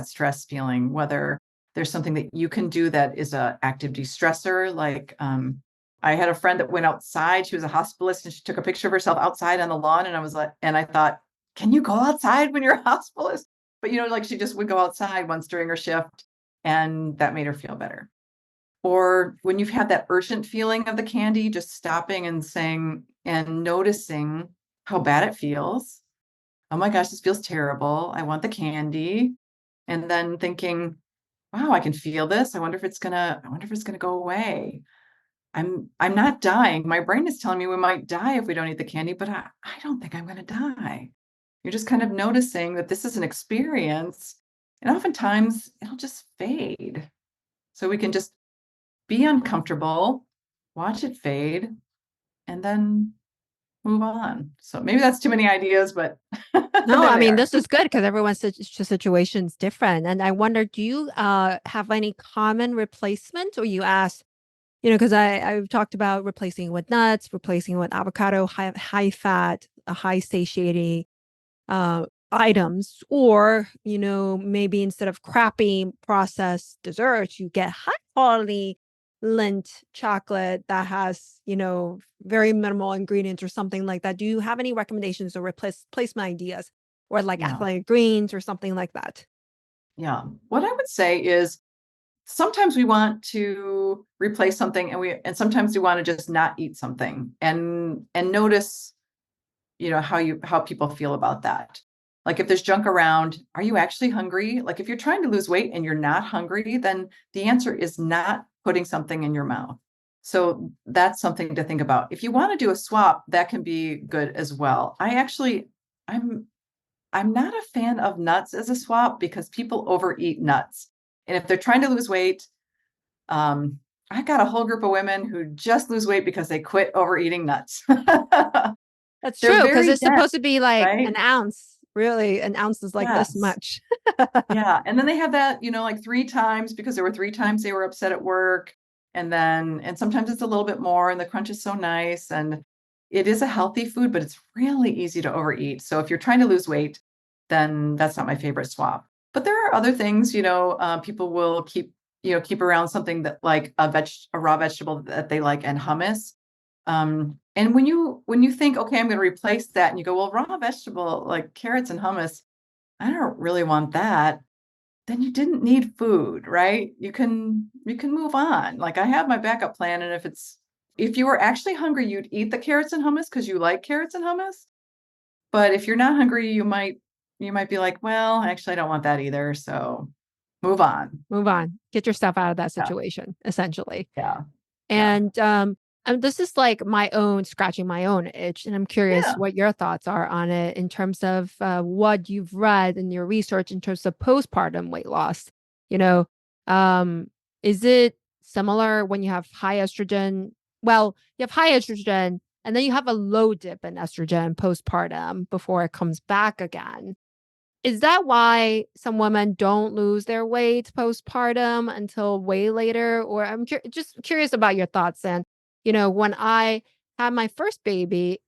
stress feeling, whether there's something that you can do that is a active de-stressor. Like I had a friend that went outside. She was a hospitalist and she took a picture of herself outside on the lawn. And I thought, can you go outside when you're a hospitalist? But like she just would go outside once during her shift and that made her feel better. Or when you've had that urgent feeling of the candy, just stopping and saying and noticing how bad it feels. Oh my gosh, this feels terrible. I want the candy. And then thinking, wow, I can feel this. I wonder if it's gonna go away. I'm not dying. My brain is telling me we might die if we don't eat the candy, but I don't think I'm gonna die. You're just kind of noticing that this is an experience. And oftentimes it'll just fade. So we can just be uncomfortable, watch it fade, and then move on. So maybe that's too many ideas, but no, there I they mean, are. this is good because everyone's situation is different. And I wonder, do you have any common replacement or you ask, because I've talked about replacing with nuts, replacing with avocado, high fat, high satiating items, or, maybe instead of crappy processed desserts, you get high quality Lindt chocolate that has, very minimal ingredients or something like that. Do you have any recommendations or replacement ideas or like Yeah. athletic greens or something like that? Yeah. What I would say is sometimes we want to replace something and sometimes we want to just not eat something and notice, how people feel about that. Like if there's junk around, are you actually hungry? Like if you're trying to lose weight and you're not hungry, then the answer is not putting something in your mouth. So that's something to think about. If you want to do a swap, that can be good as well. I'm I'm not a fan of nuts as a swap because people overeat nuts. And if they're trying to lose weight, I got a whole group of women who just lose weight because they quit overeating nuts. That's They're true because very it's dense, supposed to be like right? an ounce. Really, an ounce is like this Yes. much. Yeah. And then they have that, like 3 times because there were 3 times they were upset at work. And sometimes it's a little bit more and the crunch is so nice. And it is a healthy food, but it's really easy to overeat. So if you're trying to lose weight, then that's not my favorite swap. But there are other things, people will keep around something that like a raw vegetable that they like and hummus. And when you think, okay, I'm going to replace that, and you go, well, raw vegetable like carrots and hummus, I don't really want that. Then you didn't need food, right? You can move on. Like I have my backup plan, and if you were actually hungry, you'd eat the carrots and hummus because you like carrots and hummus. But if you're not hungry, you might be like, well, actually, I don't want that either. So move on. Move on. Get yourself out of that Yeah. situation, essentially. Yeah. Yeah. And this is like my own scratching my own itch, and I'm curious Yeah. what your thoughts are on it in terms of what you've read in your research in terms of postpartum weight loss. You know, um, is it similar when you have high estrogen? Well, you have high estrogen, and then you have a low dip in estrogen postpartum before it comes back again. Is that why some women don't lose their weight postpartum until way later? Or just curious about your thoughts. And when I had my first baby,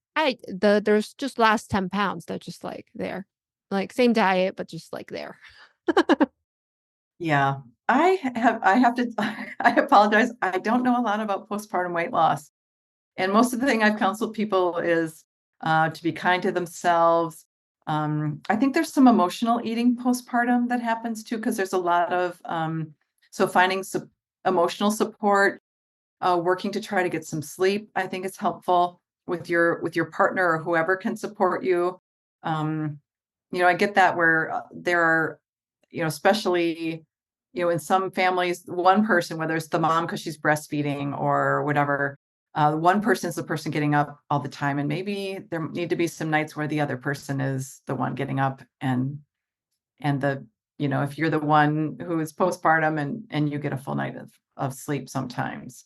there's just last 10 pounds that's just like there, like same diet, but just like there. Yeah. I have to, I apologize. I don't know a lot about postpartum weight loss. And most of the thing I've counseled people is to be kind to themselves. I think there's some emotional eating postpartum that happens too, because there's a lot of, so finding emotional support, working to try to get some sleep, I think is helpful with your partner or whoever can support you. Um, I get that where there are, especially, in some families, one person, whether it's the mom because she's breastfeeding or whatever, one person's the person getting up all the time, and maybe there need to be some nights where the other person is the one getting up, and if you're the one who is postpartum and you get a full night of sleep sometimes.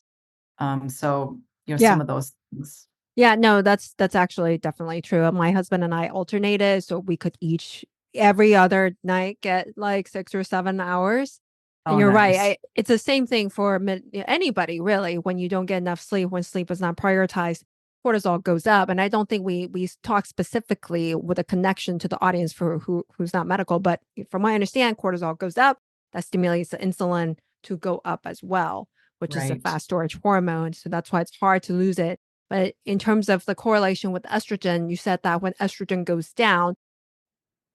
So, Yeah. some of those things. Yeah, no, that's actually definitely true. My husband and I alternated, so we could each every other night get like 6 or 7 hours. And Oh, you're right. nice. It's the same thing for anybody really. When you don't get enough sleep, when sleep is not prioritized, cortisol goes up. And I don't think we talk specifically with a connection to the audience for who's not medical, but from what I understand, cortisol goes up. That stimulates the insulin to go up as well, which is a Right. fast storage hormone. So that's why it's hard to lose it. But in terms of the correlation with estrogen, you said that when estrogen goes down,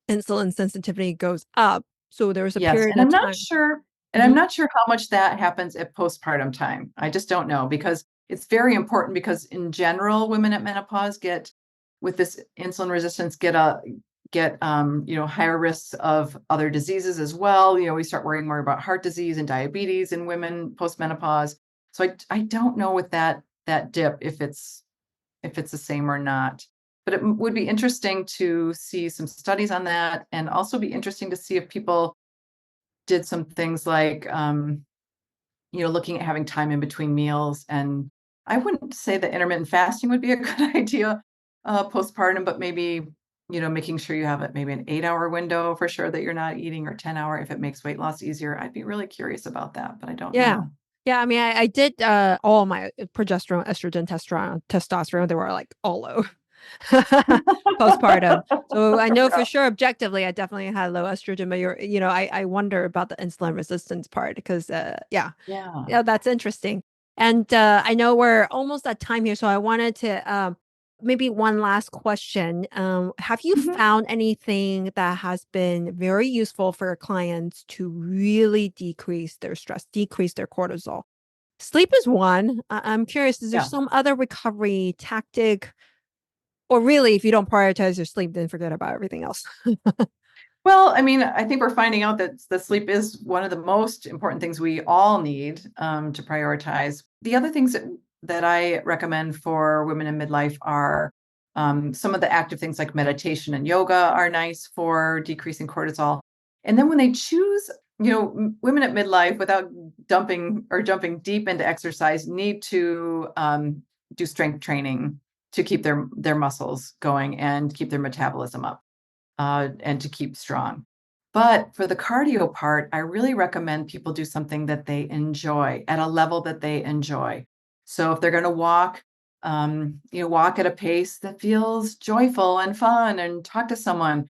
insulin sensitivity goes up. So there's a Yes. period And of I'm not time. sure, and I'm Mhm. not sure how much that happens at postpartum time. I just don't know because it's very important because in general, women at menopause with this insulin resistance, get higher risks of other diseases as well. We start worrying more about heart disease and diabetes in women postmenopause. So I don't know with that dip if it's the same or not. But it would be interesting to see some studies on that, and also be interesting to see if people did some things like, looking at having time in between meals. And I wouldn't say that intermittent fasting would be a good idea postpartum, but maybe, making sure you have it maybe an 8-hour window for sure that you're not eating, or 10-hour if it makes weight loss easier. I'd be really curious about that, but I don't Yeah. know. Yeah. I mean, I did all my progesterone, estrogen, testosterone, they were like all low postpartum. So I know for sure objectively, I definitely had low estrogen, but I wonder about the insulin resistance part because, yeah, Yeah. yeah, that's interesting. And I know we're almost at time here, so I wanted to maybe one last question. Have you Mhm. found anything that has been very useful for your clients to really decrease their stress, decrease their cortisol? Sleep is one. I'm curious, is there Yeah. some other recovery tactic? Or really, if you don't prioritize your sleep, then forget about everything else. Well, I mean, I think we're finding out that the sleep is one of the most important things we all need to prioritize. The other things that I recommend for women in midlife are some of the active things like meditation and yoga are nice for decreasing cortisol. And then when they choose, women at midlife, without dumping or jumping deep into exercise, need to do strength training to keep their muscles going and keep their metabolism up, and to keep strong. But for the cardio part, I really recommend people do something that they enjoy at a level that they enjoy. So if they're going to walk, walk at a pace that feels joyful and fun, and talk to someone.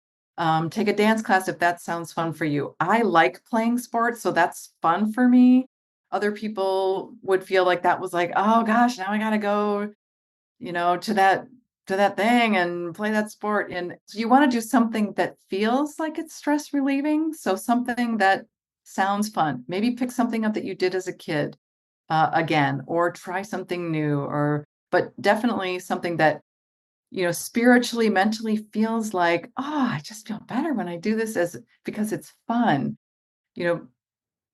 Take a dance class if that sounds fun for you. I like playing sports, so that's fun for me. Other people would feel like that was like, oh gosh, now I got to go, to that thing and play that sport. And so you want to do something that feels like it's stress relieving. So something that sounds fun. Maybe pick something up that you did as a kid, again, or try something new, but definitely something that spiritually, mentally feels like, oh, I just feel better when I do this because it's fun. You know,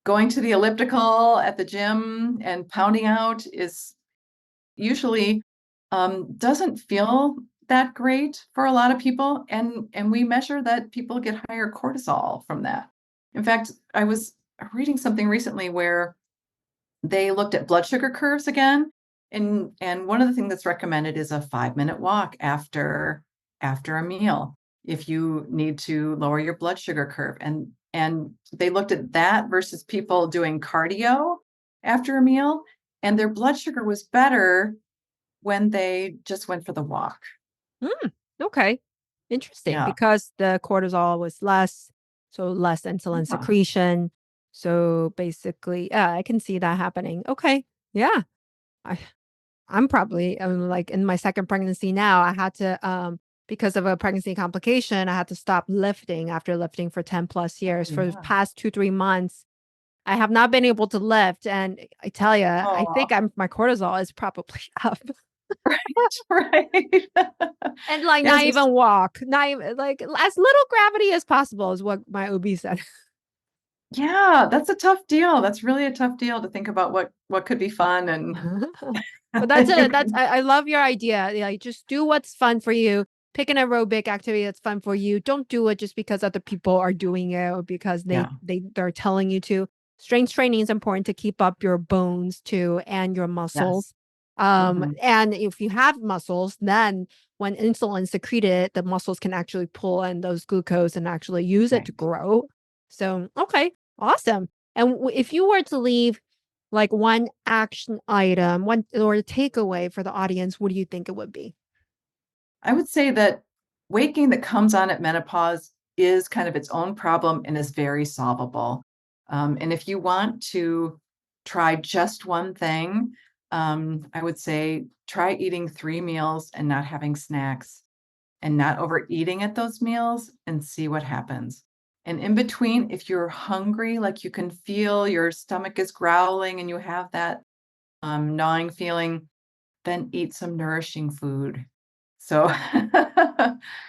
going to the elliptical at the gym and pounding out is usually doesn't feel that great for a lot of people. And we measure that people get higher cortisol from that. In fact, I was reading something recently where they looked at blood sugar curves again. And one of the things that's recommended is a 5-minute walk after a meal if you need to lower your blood sugar curve. And they looked at that versus people doing cardio after a meal, and their blood sugar was better when they just went for the walk. Mm, okay. Interesting, Yeah. because the cortisol was less, so less insulin Yeah. secretion. So basically, yeah, I can see that happening. Okay. Yeah. I I'm probably like in my second pregnancy now. I had to because of a pregnancy complication, I had to stop lifting after lifting for 10 plus Oh, years. For the yeah. past 2, 3 months, I have not been able to lift. And I tell you, I Oh, think my cortisol is probably up. right. And like Yes. not even walk, not even like as little gravity as possible is what my OB said. Yeah, that's a tough deal. That's really a tough deal to think about what could be fun and But that's it. I love your idea. Like just do what's fun for you. Pick an aerobic activity that's fun for you. Don't do it just because other people are doing it or because yeah. they're telling you to. Strength training is important to keep up your bones too and your Yes. muscles. Mhm. And if you have muscles, then when insulin is secreted, the muscles can actually pull in those glucose and actually use it to Right. grow. So, okay, awesome. And if you were to leave like one action item, one or a takeaway for the audience, what do you think it would be? I would say that weight gain that comes on at menopause is kind of its own problem and is very solvable. And if you want to try just one thing, I would say try eating 3 meals and not having snacks and not overeating at those meals and see what happens. And in between, if you're hungry, like you can feel your stomach is growling and you have that gnawing feeling, then eat some nourishing food. So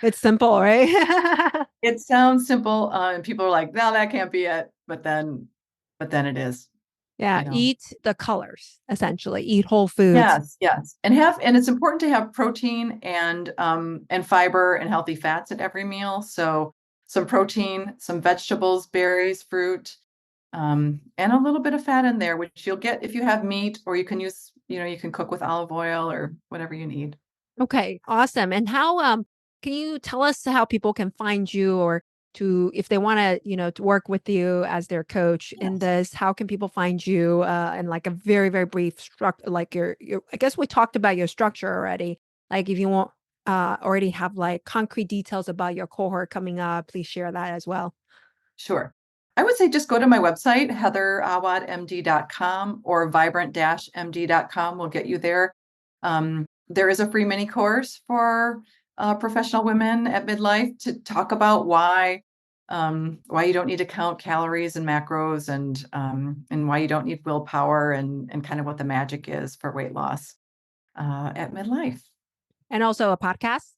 It's simple, right? it sounds simple, and people are like, "No, that can't be it." But then it is, Yeah, you know. eat the colors, essentially. Eat whole foods. Yes, yes. And it's important to have protein and fiber and healthy fats at every meal. So some protein, some vegetables, berries, fruit, and a little bit of fat in there, which you'll get if you have meat, or you can use, you can cook with olive oil or whatever you need. Okay, awesome. And how can you tell us how people can find you or to if they want to, to work with you as their coach in Yes. this, how can people find you in like a very, very brief structure like your I guess we talked about your structure already. Like if you want already have like concrete details about your cohort coming up, please share that as well. Sure. I would say just go to my website, heatherawadmd.com or vibrant-md.com will get you there. There is a free mini course for professional women at midlife to talk about why you don't need to count calories and macros and why you don't need willpower and kind of what the magic is for weight loss at midlife. And also a podcast.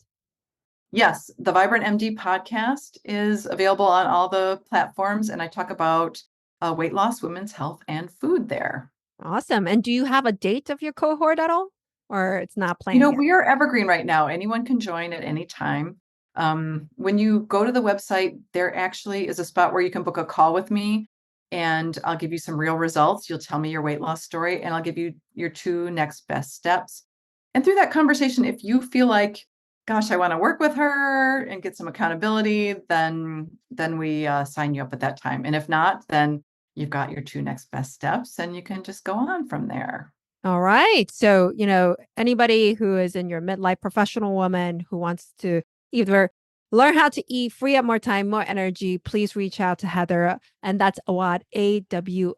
Yes, the Vibrant MD podcast is available on all the platforms, and I talk about weight loss, women's health, and food there. Awesome. And do you have a date of your cohort at all? Or it's not planned yet? We are evergreen right now. Anyone can join at any time. When you go to the website, there actually is a spot where you can book a call with me, and I'll give you some real results. You'll tell me your weight loss story, and I'll give you your 2 next best steps. And through that conversation, if you feel like, gosh, I want to work with her and get some accountability, then we sign you up at that time. And if not, then you've got your 2 next best steps, and you can just go on from there. All right. So, anybody who is in your midlife professional woman who wants to either learn how to eat, free up more time, more energy, please reach out to Heather. And that's Awad, Awad.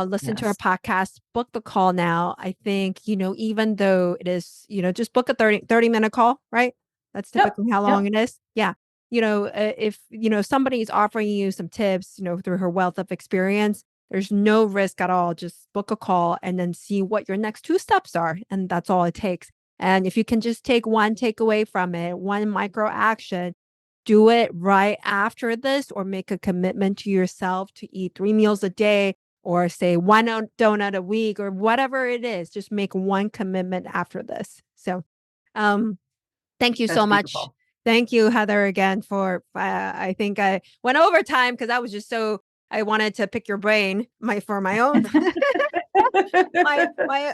Listen to our Yes. podcast, book the call now. I think, even though it is, just book a 30-minute call, right? That's Yep. typically how Yep. long it is. Yeah. If, somebody is offering you some tips, through her wealth of experience, there's no risk at all. Just book a call and then see what your next 2 steps are. And that's all it takes. And if you can just take one takeaway from it, one micro action, do it right after this, or make a commitment to yourself to eat 3 meals a day, or say one donut a week, or whatever it is. Just make one commitment after this. So, um, thank you That's so much. beautiful. Thank you, Heather, again for. I think I went over time because I was just so I wanted to pick your brain for my own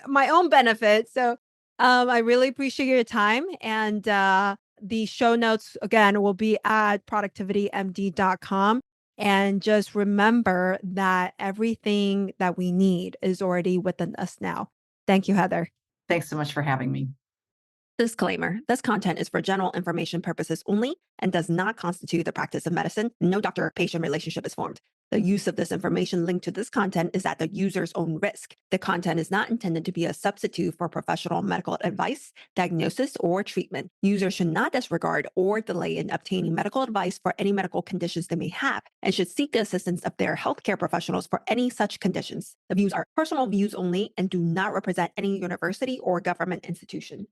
my own benefit. So I really appreciate your time. And the show notes again will be at productivitymd.com. And just remember that everything that we need is already within us now. Thank you, Heather. Thanks so much for having me. Disclaimer: this content is for general information purposes only and does not constitute the practice of medicine. No doctor patient relationship is formed. The use of this information linked to this content is at the user's own risk. The content is not intended to be a substitute for professional medical advice, diagnosis, or treatment. Users should not disregard or delay in obtaining medical advice for any medical conditions they may have, and should seek the assistance of their healthcare professionals for any such conditions. The views are personal views only and do not represent any university or government institution.